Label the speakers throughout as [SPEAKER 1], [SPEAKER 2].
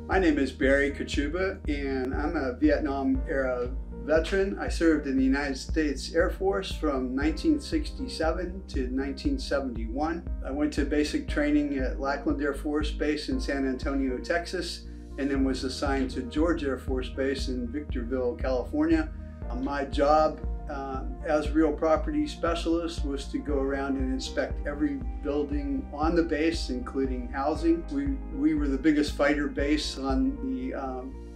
[SPEAKER 1] My name is Barry Kochuba, and I'm a Vietnam-era veteran. I served in the United States Air Force from 1967 to 1971. I went to basic training at Lackland Air Force Base in San Antonio, Texas, and then was assigned to George Air Force Base in Victorville, California. My job as real property specialist was to go around and inspect every building on the base, including housing. We were the biggest fighter base on the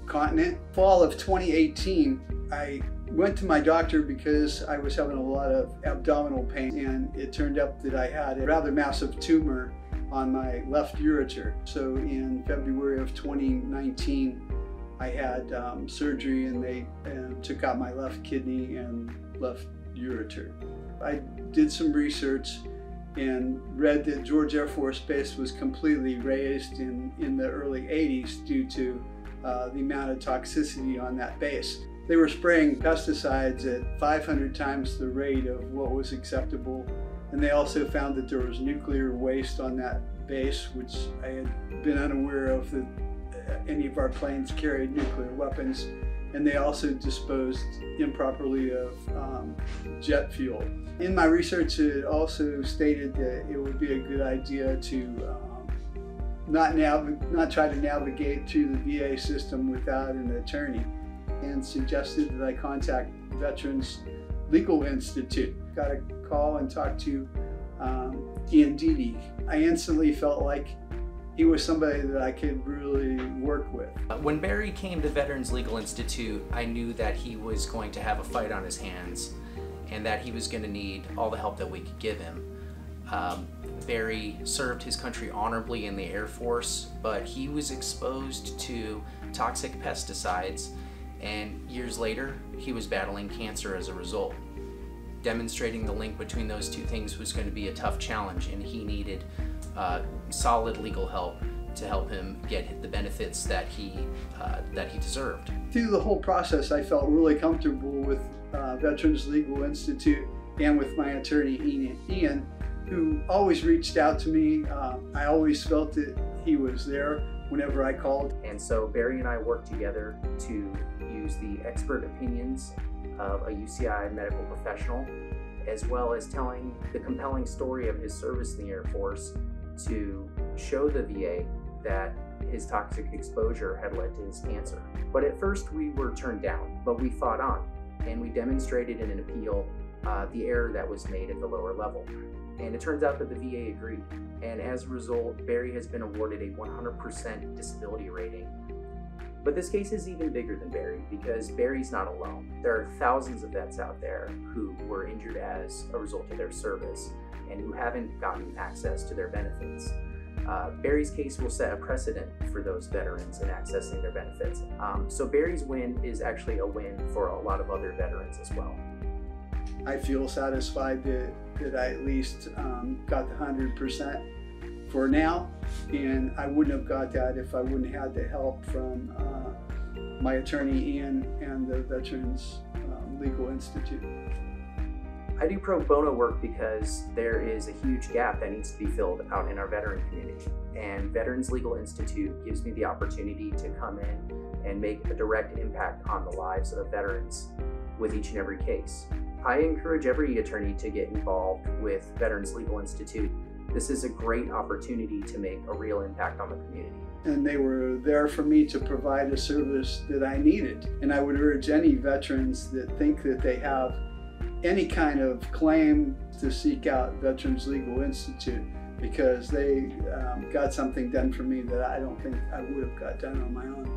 [SPEAKER 1] continent. Fall of 2018, I went to my doctor because I was having a lot of abdominal pain, and it turned out that I had a rather massive tumor on my left ureter. So in February of 2019, I had surgery, and they took out my left kidney and left ureter. I did some research and read that George Air Force Base was completely razed in the early 80s due to the amount of toxicity on that base. They were spraying pesticides at 500 times the rate of what was acceptable, and they also found that there was nuclear waste on that base, which I had been unaware of that any of our planes carried nuclear weapons. And they also disposed improperly of jet fuel. In my research, it also stated that it would be a good idea to not try to navigate through the VA system without an attorney, and suggested that I contact Veterans Legal Institute. Got a call and talked to Ian Deedy. I instantly felt like he was somebody that I could really work with.
[SPEAKER 2] When Barry came to Veterans Legal Institute, I knew that he was going to have a fight on his hands and that he was going to need all the help that we could give him. Barry served his country honorably in the Air Force, but he was exposed to toxic pesticides, and years later, he was battling cancer as a result. Demonstrating the link between those two things was going to be a tough challenge, and he needed solid legal help to help him get the benefits that he deserved.
[SPEAKER 1] Through the whole process, I felt really comfortable with Veterans Legal Institute and with my attorney, Ian, who always reached out to me. I always felt that he was there whenever I called.
[SPEAKER 2] And so Barry and I worked together to use the expert opinions of a UCI medical professional, as well as telling the compelling story of his service in the Air Force to show the VA that his toxic exposure had led to his cancer. But at first we were turned down, but we fought on, and we demonstrated in an appeal the error that was made at the lower level. And it turns out that the VA agreed, and as a result, Barry has been awarded a 100% disability rating. But this case is even bigger than Barry, because Barry's not alone. There are thousands of vets out there who were injured as a result of their service and who haven't gotten access to their benefits. Barry's case will set a precedent for those veterans in accessing their benefits. So Barry's win is actually a win for a lot of other veterans as well.
[SPEAKER 1] I feel satisfied that I at least got the 100% for now, and I wouldn't have got that if I wouldn't have had the help from my attorney Ian and the Veterans Legal Institute.
[SPEAKER 2] I do pro bono work because there is a huge gap that needs to be filled out in our veteran community, and Veterans Legal Institute gives me the opportunity to come in and make a direct impact on the lives of veterans with each and every case. I encourage every attorney to get involved with Veterans Legal Institute. This is a great opportunity to make a real impact on the community.
[SPEAKER 1] And they were there for me to provide a service that I needed. And I would urge any veterans that think that they have any kind of claim to seek out Veterans Legal Institute, because they got something done for me that I don't think I would have got done on my own.